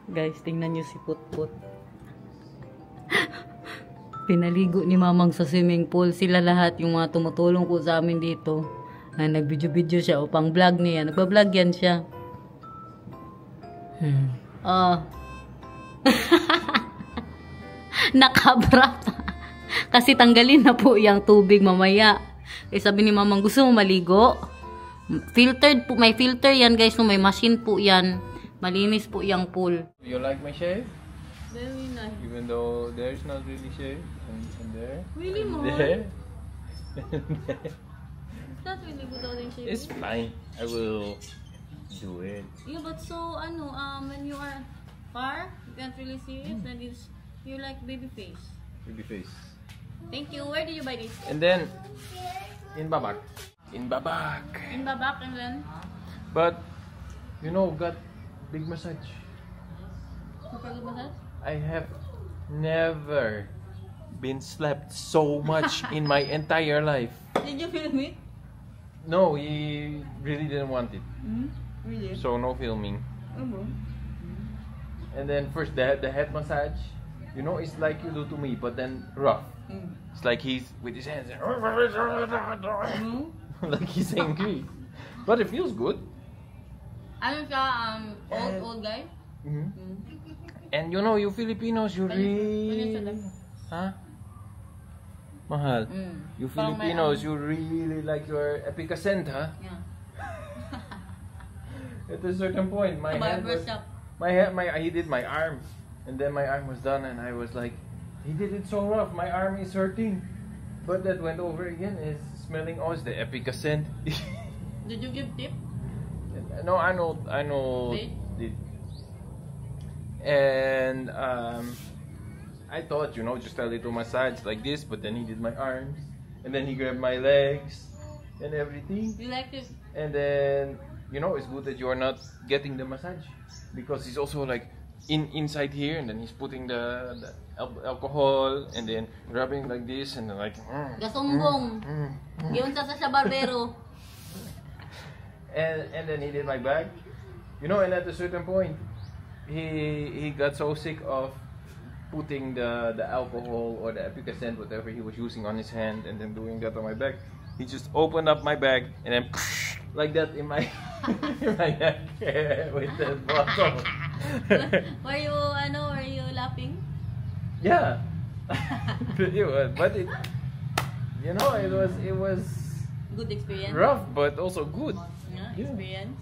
Guys, tingnan nyo si Putput. Pinaligo ni Mamang sa swimming pool. Sila lahat, yung mga tumutulong ko sa amin dito. Nag-video-video siya o pang vlog niya. Nagpa-vlog yan siya. Nakabra pa. Kasi tanggalin na po yung tubig mamaya. Eh sabi ni Mamang, gusto mo maligo? Filtered po. May filter yan guys. No, may machine po yan. Malinis po yung pool. You like my shave? Very nice. Even though there's not really shave. And there. Really more? There. It's not really good out in shape. It's fine. I will do it. Yeah, but so when you are far, you can't really see it. Then it's you like baby face. Baby face. Thank you. Where did you buy this? And then in Babak. In Babak. In Babak, and then But you know, got big massage. good massage. I have never been slapped so much in my entire life. Did you film it? No, he really didn't want it. Really? So no filming. And then first the head massage, you know, it's like you do to me, but then rough. It's like he's with his hands like he's angry. But it feels good. Ano siya, old guy? And you know, you Filipinos, you really... Huh? Mahal. You Filipinos, you really like your epicacent, huh? Yeah. At a certain point, my hand was... he did my arm. And then my arm was done and I was like, he did it so rough, my arm is hurting. But that went over again, it's smelling, oh, it's the epicacent. Did you give tip? No, I know. Did. And I thought, you know, just a little massage like this, but then he did my arms, and then he grabbed my legs and everything. You like it? And then, you know, it's good that you are not getting the massage, because he's also like inside here, and then he's putting the alcohol, and then rubbing like this, and then like. Gasumbong. Yun sa barbero. And then he did my back, you know, and at a certain point, he got so sick of putting the alcohol or the epicacent, whatever he was using, on his hand, and then doing that on my back. He just opened up my bag and then like that in my in my neck with the bottle. Were you laughing? Yeah. But it, you know, it was Good experience. rough, but also good. Yeah, experience.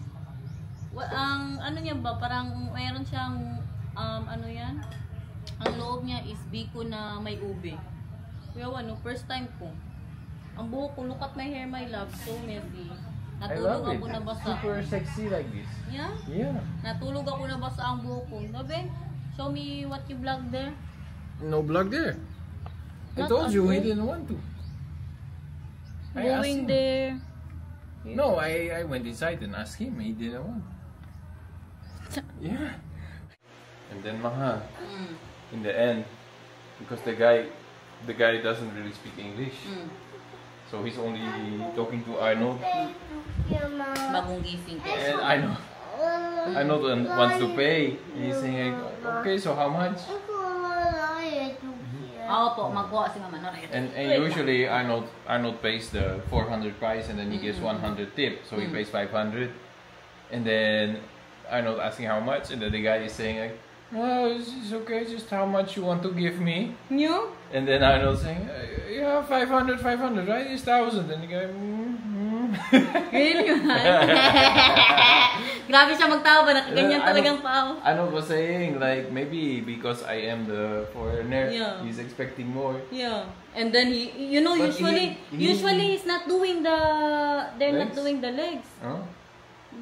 Ang ano niya ba, parang mayroon siyang ano yan? Ang loob niya is biko na may ube. Kuya, first time ko. Ang buhok ko, look at my hair, my love, so messy. Natulog ako nabasa. Super sexy like this. Yeah? Yeah. Natulog ako nabasa ang buhok ko. Sabi, show me what you vlog there. No blood there. I told you he didn't want to. Going there. No, I went inside and asked him. He didn't want. Yeah. And then Maha, in the end, because the guy doesn't really speak English, so he's only talking to Arnold. Bagong gising ko. And Arnold wants to pay. He's saying, okay, so how much? Oo po, magkuha si Mama. And usually Arnold pays the 400 price, and then he gives 100 tip, so he pays 500. And then Arnold asking how much, and then the guy is saying like, oh, it's okay, just how much you want to give me. Nyo? And then Arnold saying, yeah, 500, right? It's 1,000. And the guy, Really man? Grabe siya magtawa ba? Nakaganyan talagang pao. Arnold was saying like, maybe because I am the foreigner, Yeah. he's expecting more. Yeah. And then he, you know, But usually he's not doing they're not Legs? doing the legs. Huh?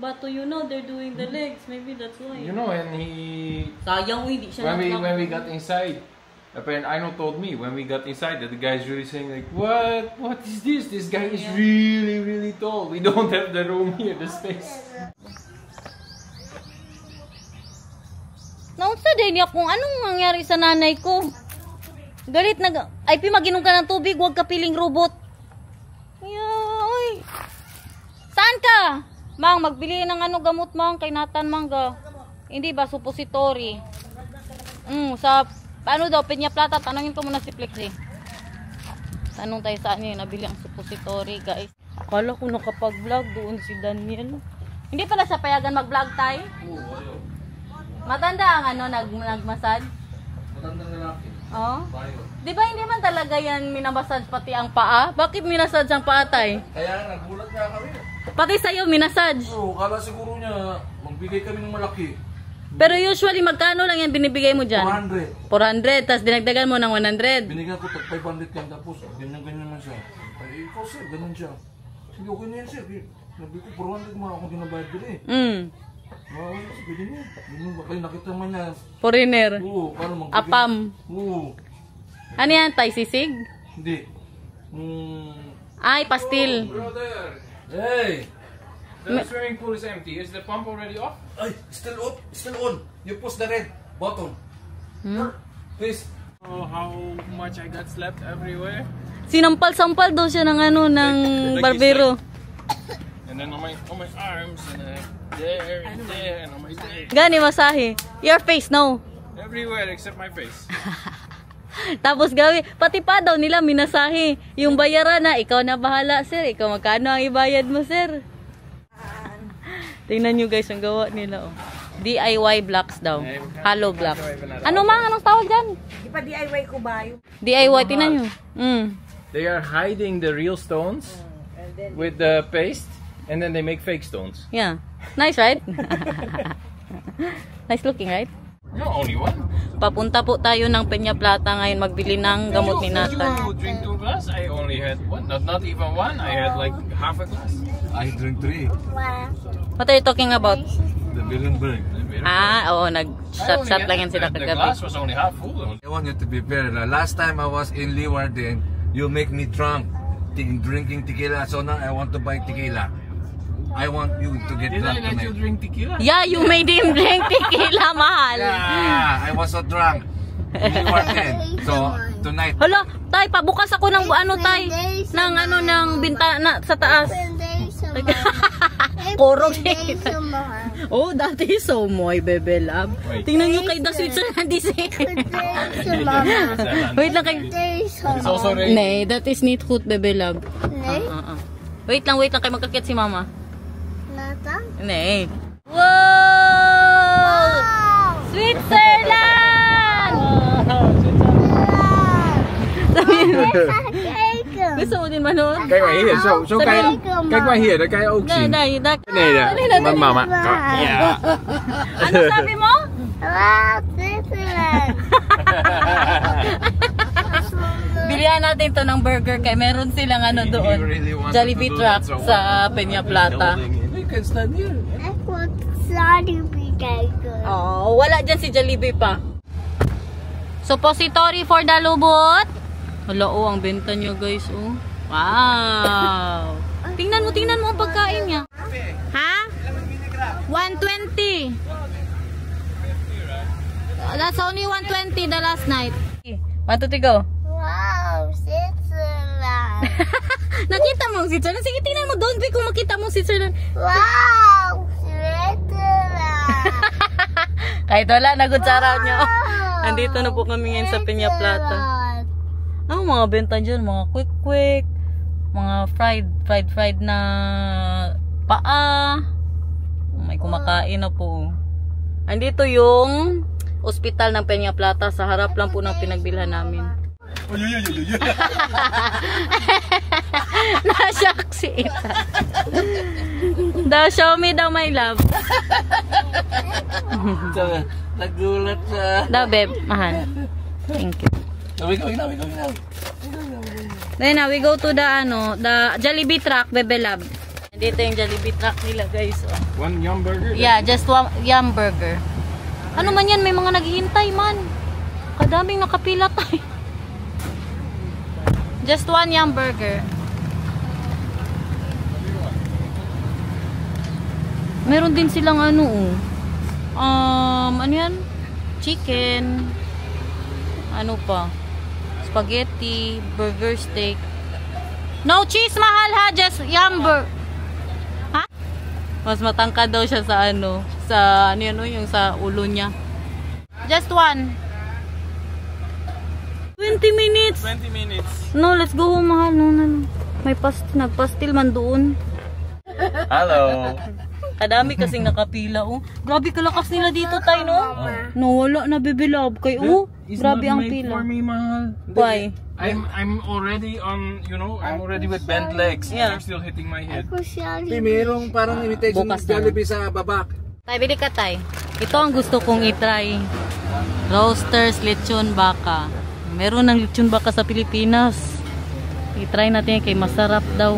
But you know, they're doing the legs. Maybe that's why. You know, and he Sayang, hindi siya when we got inside, apparently Arnold told me when we got inside that the guy's really saying like, what is this? This guy is really tall. We don't have the room here, the space. Naunsa din niya kung anong nangyari sa nanay ko. Galit na, ay pimaginom ka ng tubig, huwag ka piling robot. Ay. Saan ka? Mang, magbili ng gamot mang, kay Nathan Mangga. Hindi ba suppository? Sa ano daw, Peña Plata, tanungin ko muna si Flexie. Tanong tayo saan niya nabili ang suppository, guys. Akala ko nakapag-vlog doon si Daniel. Hindi pala siya payagan mag-vlog tayo? Matanda ang ano, nag-massage? Matandang lalaki. Oo. Di ba hindi man talaga yan minamassage pati ang paa? Bakit minassage ang paa tay? Kaya nagulat nga kami. Pati sa'yo minassage. Oo, kala siguro niya magbigay kami ng malaki. Pero usually magkano lang yan binibigay mo dyan? 400. 400, tapos dinagdagan mo ng 100. Binigyan ko tag 500 yan tapos ganyan-ganyan naman siya. Ay, ikaw sir, ganun siya. Sige, okay na yan sir. Nabi ko 400 mo ako ginabayad din eh. Sige din yan. Ganun ba kayo nakita man niya? Foreigner. Oo, paano magbigay? Apam. Oo. Ano yan tay, sisig? Hindi. Ay, pastil. Brother, Hey! the swimming pool is empty. Is the pump already off? Ay, still up, still on. You push the red button. Please. Oh, how much I got slapped everywhere. Sinampal-sampal daw siya ng ano, ng barbero. And then on my arms, and then there, and there, and on my leg. Gani masahe. Your face, no. Everywhere except my face. Tapos gawi, pati pa daw nila minasahe. Yung bayaran na, ikaw na bahala sir. Ikaw magkano ang ibayad mo sir? Tingnan nyo guys ang gawa nila. Oh. DIY blocks daw. Hollow blocks. Ano ma? Anong tawag dyan? Di pa DIY ko ba yun? DIY, tingnan nyo. They are hiding the real stones with the paste, and then they make fake stones. Yeah. Nice, right? Nice looking, right? No, only one. Papunta po tayo ng Peña Plata ngayon magbili ng gamot ni Nathan. You drink 2 glass? I only had 1. Not even 1. I had like half a glass. I drink 3. What are you talking about? The Billenberg. Oo, nag-shot lang yan sila The kagabi. glass was only half full. I want you to be fair. Last time I was in Leeuwarden, you make me drunk drinking tequila. So now I want to buy tequila. I want you to get Did I drunk let you tonight. drink tequila? Yeah, you made him drink tequila, mahal. Yeah, I was so drunk. In Leeuwarden. So tonight. Hala, tay, pabukas ako ng ano, tay, ng ano, ng bintana sa taas. Korog Oh, that is so moy, bebe love. Tingnan nyo kay The Switzerland Disney. Wait lang kay... It's also raining. Nee, that is neat hoot, bebe love. Wait lang kay magkakit si mama. Nee. Wow! Switzerland! Gusto mo din manood? Kijk maar hier, zo kijk maar hier, dat kan je ook zien. Nee, Met mama. Ja. Ano sabi mo? Bilihan natin to ng burger kay meron silang ano doon. Jollibee truck sa Peña Plata. You can stand here. Oh, wala dyan si Jollibee pa. Suppository for the lubot. Hala, oh, ang benta nyo guys, oh. Wow. Tingnan mo ang pagkain niya. Ha? 120. That's only 120 the last night. 1, 2, 3, go. Wow, Switzerland. Nakita mo ang Switzerland? Sige, tingnan mo doon, kung makita mo ang Switzerland. Wow, Switzerland. Kahit wala, nagutsara nyo. Andito na po kami ngayon sa Peña Plata. Ang mga benta dyan, mga quick, mga fried na paa. May kumakain na po. Andito yung ospital ng Peña Plata. Sa harap lang po ng pinagbilhan namin. Na-shock si Ita. Daw, show me daw, my love. Nagulat sa. Daw, babe, mahal. Thank you. We going now. Then we go to the Jollibee truck, bebe love. Dito yung Jollibee truck nila, guys. Oh. 1 yum burger? Yeah, just 1 yum burger. Ano man yan, may mga naghihintay man. Kadaming nakapila tayo. Just 1 yum burger. Meron din silang ano, ano yan? Chicken. Ano pa? Spaghetti, burger steak. No cheese, mahal ha, just yum burger. Ha? Mas matangkad daw siya sa ano, sa ano yan, yung sa ulo niya. Just one. 20 minutes. 20 minutes. No, let's go home, mahal. No. May nagpastil man doon. Hello. Kadami kasing nakapila, oh. Grabe kalakas nila dito, tayo, no? No, wala na, baby love. Kay, oh, grabe ang pila. For me, mahal. Why? I'm already on, you know, I'm already with bent legs. Yeah. I'm still hitting my head. Hindi, mayroong parang imitation ng Bukas na. Jollibee sa babak. Tay, bili ka, tay. Ito ang gusto kong itry. Roasters lechon baka. Meron ng lechon baka sa Pilipinas. I-try natin kay masarap daw.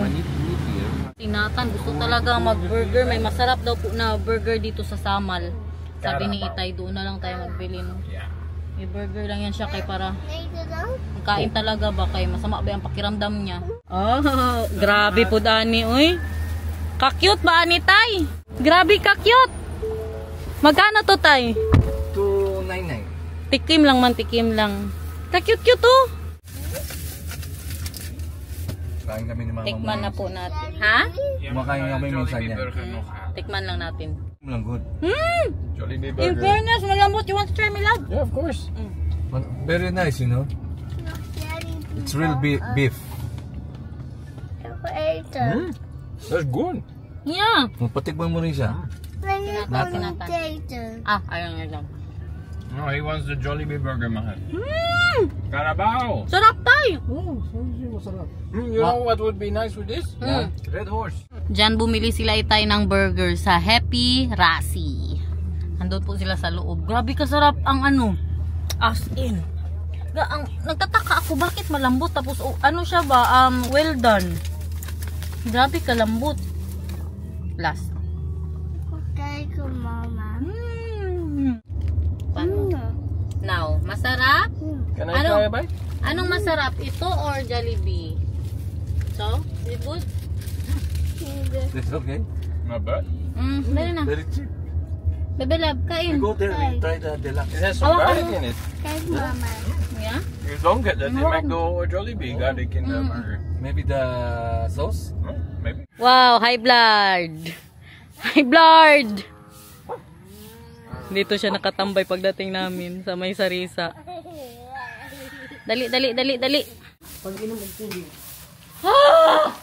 Tinatan, gusto talaga mag-burger. May masarap daw po na burger dito sa Samal. Sabi ni Itay, doon na lang tayo magbili, no? Yeah. May burger lang yan siya kay para kain talaga ba kay masama ba ang pakiramdam niya. Oh, grabe po Dani, uy. Ka-cute ba ani, Tay? Grabe ka-cute. Magkano to, Tay? 299. Tikim lang man, tikim lang. Ka-cute-cute, oh. Kain kami ni Mama. Tikman na po natin. Ha? Kumakain kami minsan yan. Tikman lang natin. Lang good. Jollibee In burger. fairness, malambot. You want to try, Milad? Yeah, of course. Very nice, you know. It's real beef. That's good. Yeah. Patikman mo rin siya. Ah, ayun nga lang. No, he wants the Jollibee burger, mahal. Carabao. Sarap, Tay. Oh, masarap. You know what would be nice with this? Red Horse. Diyan bumili sila Itay ng burger sa Happy Rasi. Andun po sila sa loob. Grabe kasarap ang ano. As in. Nagtataka ako bakit malambot tapos ano siya ba? Well done. Grabe kalambot. Last. Okay ko, Mama. Now, masarap? Can I Ano? try a bite? Anong masarap? Ito or Jollibee? So, is it good? That's okay. Not bad. Dali na. Very cheap. Bebe love, kain. We go there, we try the deluxe. It has some garlic in it. Kay Mama. Yeah? You don't get that in McDo or Jollibee. Garlic in the burger. Maybe the sauce? Maybe. Wow, high blood. High blood. Dito siya nakatambay pagdating namin sa may sarisa. Dali. Pag-inom ng tubig. Ah!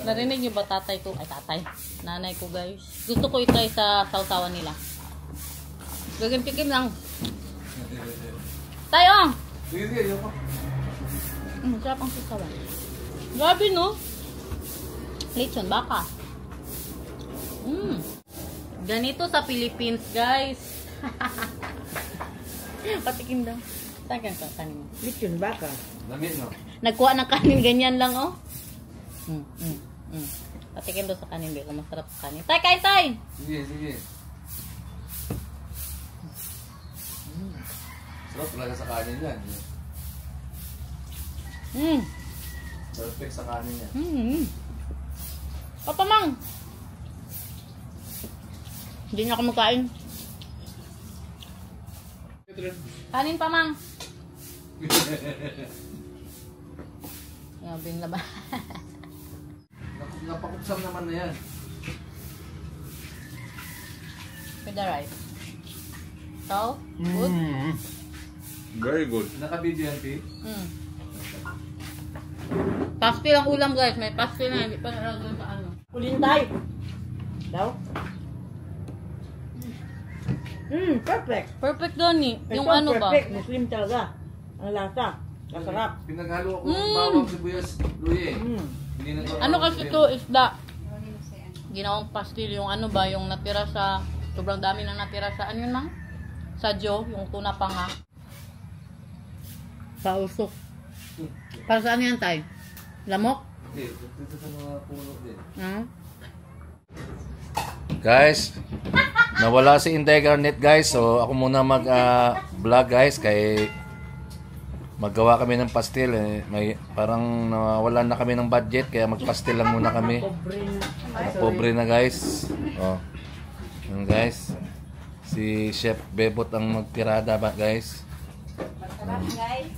Narinig niyo ba tatay ko? Ay, tatay. Nanay ko, guys. Gusto ko itry sa sausawan nila. Gagim-tikim lang. Tayo! Sige, yoko. Sarap ang sausawan. Grabe, no? Lechon baka. Ganito sa Philippines, guys. Patikim daw. Saan ka kanin? Lechon baka. Lamit, no? Nagkuha ng kanin, ganyan lang, oh. Patikim daw sa kanin, beko. Masarap sa kanin. Tay, kain, tay! Sige. Sarap talaga sa kanin yan. Perfect sa kanin yan. Papa Mang! Hindi na ako magkain. Kanin pa, Mang. Ngabing laba. Napakutsam naman na yan. With the rice. So, good? Very good. Naka-video yan, P? Pastil ang ulam, guys. May pastil na. Hindi pa nalagyan sa ano. Kulintay. Daw? Perfect. Perfect doon eh. Yung ano ba? Perfect. Muslim talaga. Ang lasa. Masarap. Pinaghalo ako ng bawang sibuyas, luya eh. Hindi na to. Ano kasi ito isda? Ginawang pastil. Yung ano ba? Yung natira sa... Sobrang dami nang natira sa... Ano yun, Mang? Sa Joe. Yung tuna pa nga. Sa usok. Para saan yan, tay? Lamok? Hindi, dito sa mga puno din. Guys, nawala si Integranet guys, so ako muna mag-vlog guys kay maggawa kami ng pastil eh. Parang nawalan na kami ng budget kaya magpastil lang muna kami. Pobre na guys. Oh. Yun guys. Si Chef Bebot ang magtirada ba guys.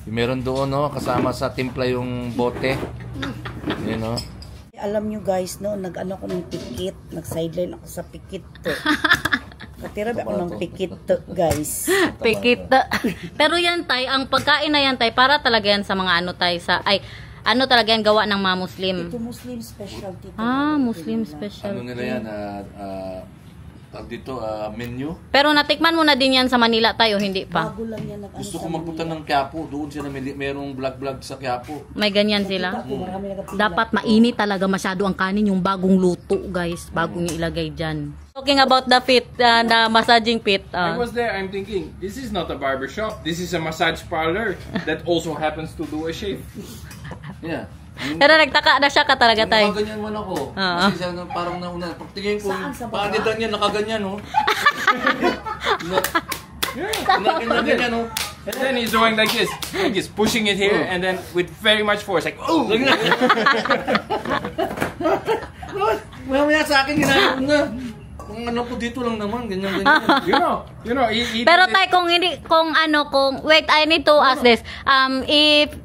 Meron doon no, kasama sa timpla yung bote. Yun no. Alam nyo guys, no, nag-ano ko ng tikit. Nag-sideline ako sa pikit to. Katira ba ako ng pikit to, guys? Pikit. Pero yan tay, ang pagkain na yan tay, para talaga yan sa mga ano tay, ano talaga yan gawa ng mga Muslim. Ito Muslim specialty. Muslim special. Ano nila yan? Dito, menu. Pero natikman mo na din yan sa Manila tayo, hindi pa. Bago lang yan nag-ano Gusto sa ko magpunta ng Quiapo. Doon sila merong vlog-vlog sa Quiapo. May ganyan sila. Manila. Marami nagpapila. Dapat mainit talaga masyado ang kanin, yung bagong luto guys, bagong ilagay dyan. Talking about the pit, the massaging pit. I was there, I'm thinking, this is not a barber shop. This is a massage parlor that also happens to do a shave. Yeah. Pero nagtaka na siya ka talaga tayo. Nakaganyan man ako. Oo. Kasi siya parang nauna. Pagtingin ko, Saan? Sa baba? panitan niya, nakaganyan, oh. Nakaganyan, oh. And then he's doing like this, pushing it here, and then with very much force, like, oh! Mamaya sa akin, ginagawa ko na. Kung ano ko dito lang naman, ganyan. You know, he Pero did it- tay wait, I need to ask this. If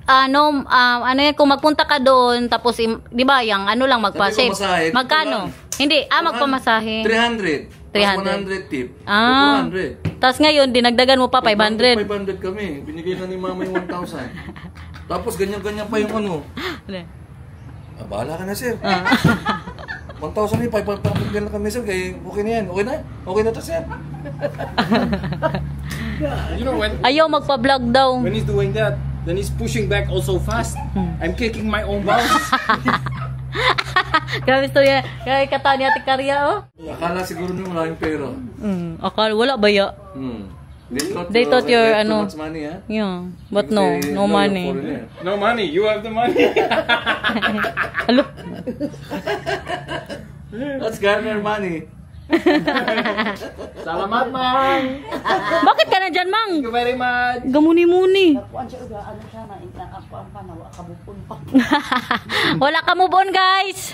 kung magpunta ka doon tapos 'di ba, yung ano lang magpa-shave. Sabi ko, masahe. Magkano? Hindi, magpamasahe. 300. 300. 100 tip. 400. Tapos ngayon dinagdagan mo pa 500. 500 kami. Binigay na ni mama yung 1,000. Tapos ganyan-ganyan pa yung ano. Bahala ka na, sir. 1,000 eh, 500 na kami, sir. Kaya okay na yan. Okay na? Okay na to, sir. You know, Ayaw magpa-vlog daw. when he's doing that, then he's pushing back also fast. I'm kicking my own balls. Grabe storya. Kaya kata ni Ate Karya, oh. Akala siguro nyo maraming pera. Akala wala ba ya? They thought you're, too ano. much money, ha? Yeah, but no Kasi, money. you're foreigner. No money, you have the money. Alo. Let's garner money. Salamat, man. Bakit ka na dyan, Mang? Thank you very much. Gamuni-muni. Kuan siya uga, ano siya na, ako ang panawa, kabupon pa. Wala ka move on, guys.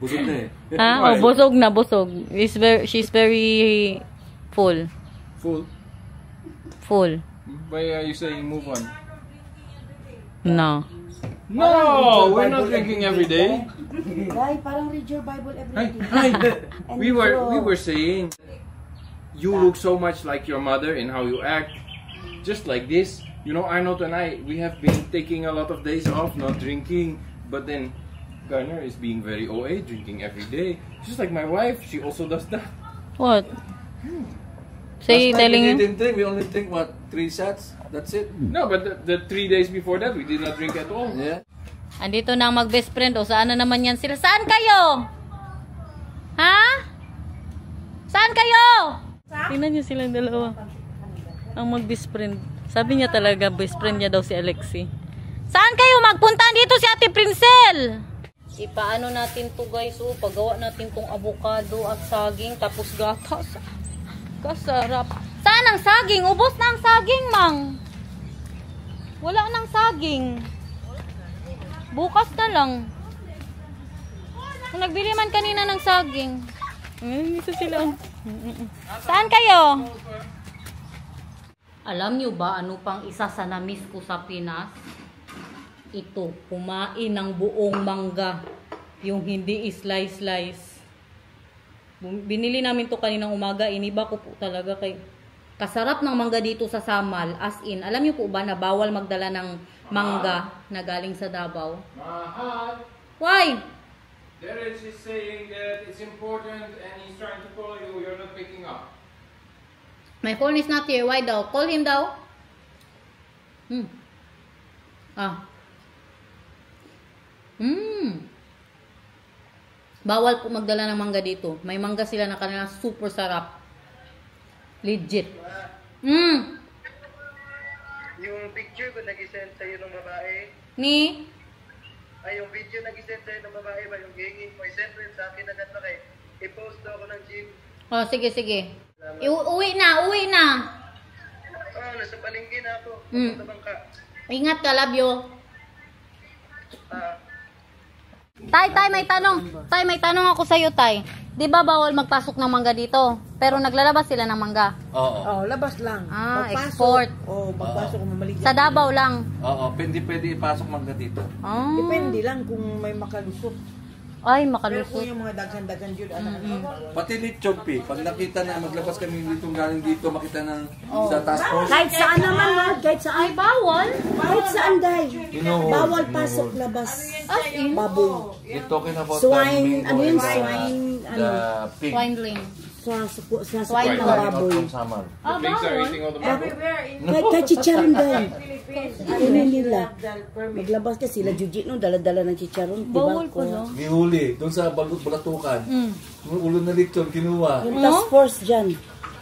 Busog na eh. Busog na, busog. She's very full. Full. Why are you saying move on? No. No, we're not drinking every day. Guy, parang read your Bible every Hey, day. And we were saying you look so much like your mother in how you act, just like this. You know, Arnold and I, we have been taking a lot of days off, not drinking, but then Garner is being very OA, drinking every day. Just like my wife, she also does that. What? Say, Last night telling we you? didn't drink. We only drink, what, 3 shots? That's it. No, but the 3 days before that, we did not drink at all. Yeah. Andito na ang mag-best friend. O, saan na naman yan sila? Saan kayo? Ha? Saan kayo? Tingnan niyo silang dalawa. Ang mag-best friend. Sabi niya talaga, best friend niya daw si Alexi. Saan kayo magpunta? Dito si Ate Princel. Ipaano natin to guys. O, paggawa natin tong avocado at saging. Tapos gatas. Kasarap. Saan ang saging? Ubos na ang saging, Mang. Wala nang saging. Bukas na lang. Kung nagbili man kanina ng saging. Isa sila. Saan kayo? Alam nyo ba ano pang isa sa na-miss ko sa Pinas? Ito, kumain ng buong mangga. Yung hindi slice-slice. Binili namin to kaninang umaga. Iniba ko po talaga kay kasarap ng mangga dito sa Samal. As in, alam niyo po ba na bawal magdala ng mangga na galing sa Davao? Mahal. Why? Derek is saying that it's important and he's trying to call you, you're not picking up. My phone is not here. Why daw? Call him daw. Bawal po magdala ng mangga dito. May mangga sila na kanila super sarap. Legit. Yung picture ko nag-send sa'yo ng babae, Ni? ay yung video nag-send sa'yo ng babae ba, yung hingin mo, i-send rin sa akin agad na kay, i-post daw ako ng gym. Oh, sige, sige. Uwi na, uwi na. Nasa palengke na ako. Pupunta bang ka? Ingat ka, love you. Tay, may tanong. Tay, may tanong ako sa'yo, Tay. Di ba bawal magpasok ng mangga dito? Pero naglalabas sila ng mangga. Oo. Labas lang. Export. Magpasok kung mamaligyan. Sa Davao lang. Oo, pwede ipasok mangga dito. Oh. Depende lang kung may makalusot. Ay, Pero makalusot. kung yung mga daghan-daghan jud anak. Pati lechon, Pi. Pag nakita na maglabas kami dito, galing dito, makita ng sa task force. Kahit saan naman, Lord, kahit saan. Ay, bawal. Kahit saan, day. Inuhol. Bawal pasok, labas. As in, Baboy. You're talking about Swine, the ano yun, the- swine, The pig. swindling. Sa Swine ng lord. baboy. From Samar. Ah, Pigs are bawal. eating all the baboy. Kahit chicharon, day. Ano nila? Maglabas ka sila, jujit no, dala-dala ng chicharon. Bawal Diba? ko, no? Nihuli, doon sa balatukan. Yung ulo na lechon, kinuha. Yung task force dyan.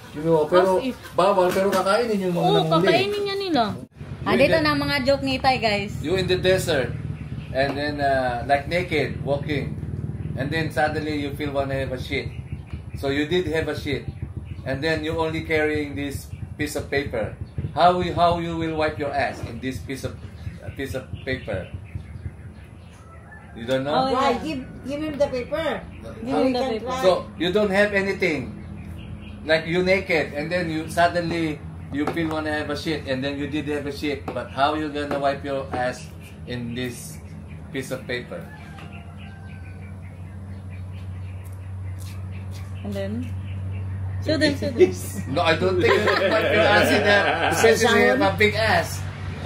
Kinuha, pero As if. bawal, pero kakainin yung mga Oo, nanghuli. kakainin niya nila. Dito na mga joke ni Tay, guys. You in the desert, and then like naked, walking, and then suddenly you feel wanna have a shit. So you did have a shit, and then you only carrying this piece of paper. How you will wipe your ass in this piece of paper? You don't know. Oh, yeah. Why? Give him the paper. Give him the paper. So you don't have anything. Like you naked, and then you suddenly you feel wanna have a shit, and then you did have a shit. But how you gonna wipe your ass in this piece of paper? And then, show them. No, I don't think you can wipe your ass in that, especially if you have a big ass.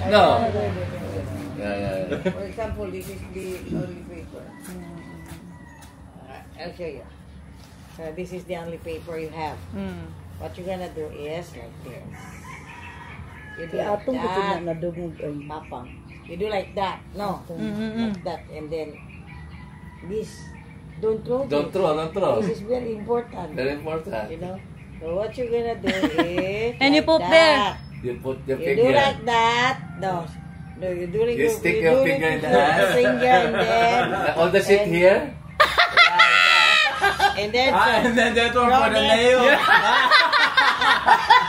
No. Yeah. For example, this is the only paper. I'll show you. So this is the only paper you have. What you're gonna do is like this. You do like that. Papa. You do like that. No. Like that. And then this. Don't throw Don't this. throw. This is very important. Very important. You know? So what you're gonna do is And you like put that. there. You put your You do finger. like that. No. No, you do like You stick your do finger in the your ass. finger and then All the shit and- here. and then And then that one for the From nail.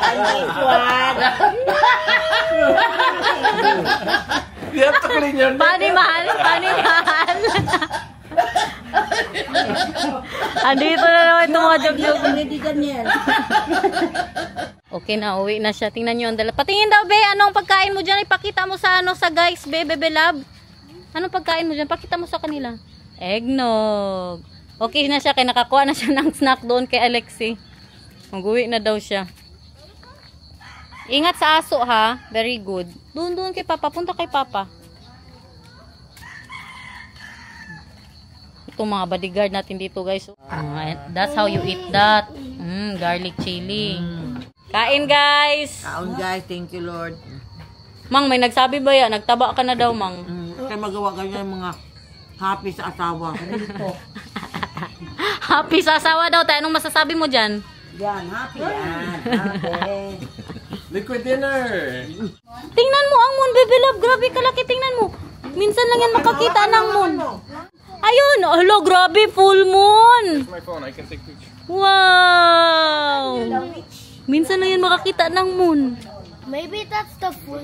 and this one. You have to clean your neck. Pani mahal. Andito na naman itong mga joke-joke. Ready Daniel. Okay na, uwi na siya. Tingnan nyo ang dala. Patingin daw, be. Anong pagkain mo dyan? Ipakita mo sa sa guys, be, bebe love. Anong pagkain mo dyan? Pakita mo sa kanila. Eggnog. Okay na siya. Kaya nakakuha na siya ng snack doon kay Alexi. Mag-uwi na daw siya. Ingat sa aso, ha? Very good. Doon kay Papa. Punta kay Papa. Itong mga bodyguard natin dito, guys. That's how you eat that. Garlic chili. Kain, guys. Kaon guys, thank you Lord. Mang, may nagsabi ba yan? Nagtaba ka na daw, Mang. Kaya magawa ganyan mga happy sa asawa. Happy sa asawa daw tayo. Anong masasabi mo dyan? Yan, happy yan. Happy. Liquid dinner. Tingnan mo ang moon, baby love. Grabe kalaki, tingnan mo. Minsan lang yan makakita ng moon. Ayun, hello, grabe, full moon. My phone, I can take pictures. Wow. Minsan lang yan makakita ng moon. Maybe that's the full.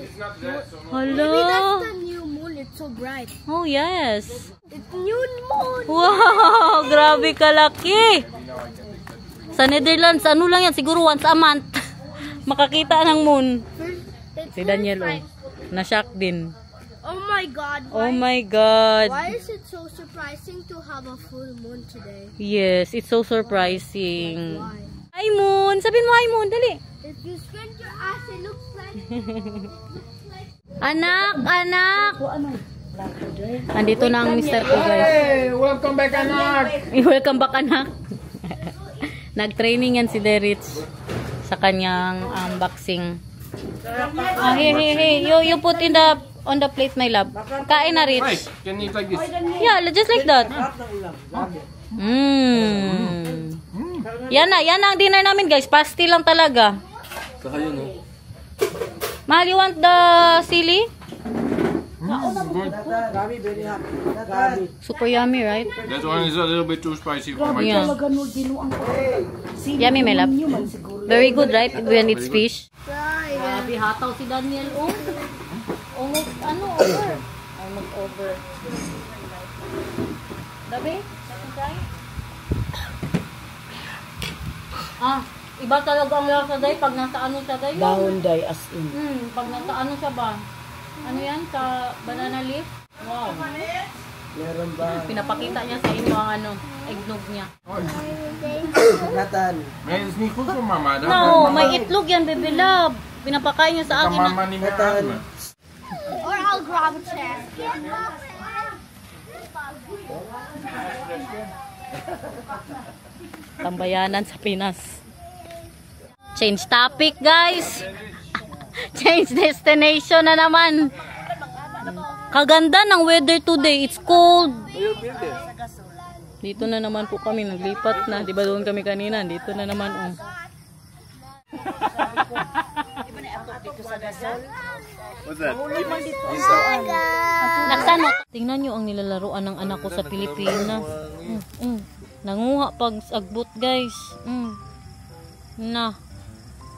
Hello. Maybe that's the new moon. It's so bright. Oh, yes. It's new moon. Wow, grabe kalaki. Sa Netherlands, ano lang yan, siguro once a month. Makakita ng moon. It's Si Daniel, oh. Na-shock din. Oh my God. Oh my God. Why is it so surprising to have a full moon today? Yes, it's so surprising. Why? Hi, Moon. Sabihin mo, hi, Moon. Dali. If you squint your ass, it looks like. Anak. Andito na ang mister ko, guys. Hey, welcome back, anak. Welcome back, anak. Nag-training yan si Derich sa kanyang unboxing. Hey. You put in on the plate, my love. Kain na, Rich. Right, can you eat like this? Yeah, just like that. Yan na ang dinner namin, guys. Pasty lang talaga. Saka yun, oh. Mahal, you want the sili? Super yummy, right? That one is a little bit too spicy for my Yeah. Yummy, my love. Very good, right? When it's fish. Grabe, hataw si Daniel. Almost, over. Almost over. Dabi? Try? Iba talaga ang lasa, day. Pag nasa ano siya, day. Dahon day as in. Pag nasa ano siya ba? Ano yan? Sa banana leaf? Wow. Meron ba? Pinapakita niya sa inyo ang ano, eggnog niya. Nathan. May sneak ko mama. No, may itlog yan, baby love. Pinapakain niya sa akin na. Mama ni Nathan. Or I'll grab a chair. Tambayanan sa Pinas. Change topic, guys. Change destination na naman. Kaganda ng weather today. It's cold. Dito na naman po kami. Naglipat na. Diba doon kami kanina? Dito na naman. What's that? Naksano? Tingnan nyo ang nilalaroan ng anak ko sa Pilipinas. Nanguha pag agbot, guys. Na.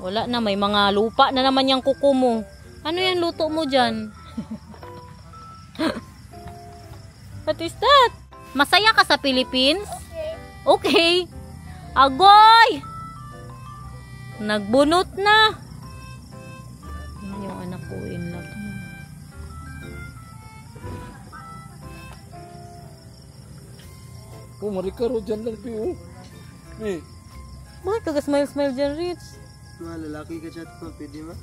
Wala na. May mga lupa na naman yung kuko mo. Ano yan luto mo dyan? What is that? Masaya ka sa Philippines? Okay. Agoy! Nagbunot na. Yan yung anak ko in love. Oh, marikaro dyan lang, Pio. Eh. Bakit ka smile-smile dyan, Rich? Mga lalaki ka chat ko, pwede ba?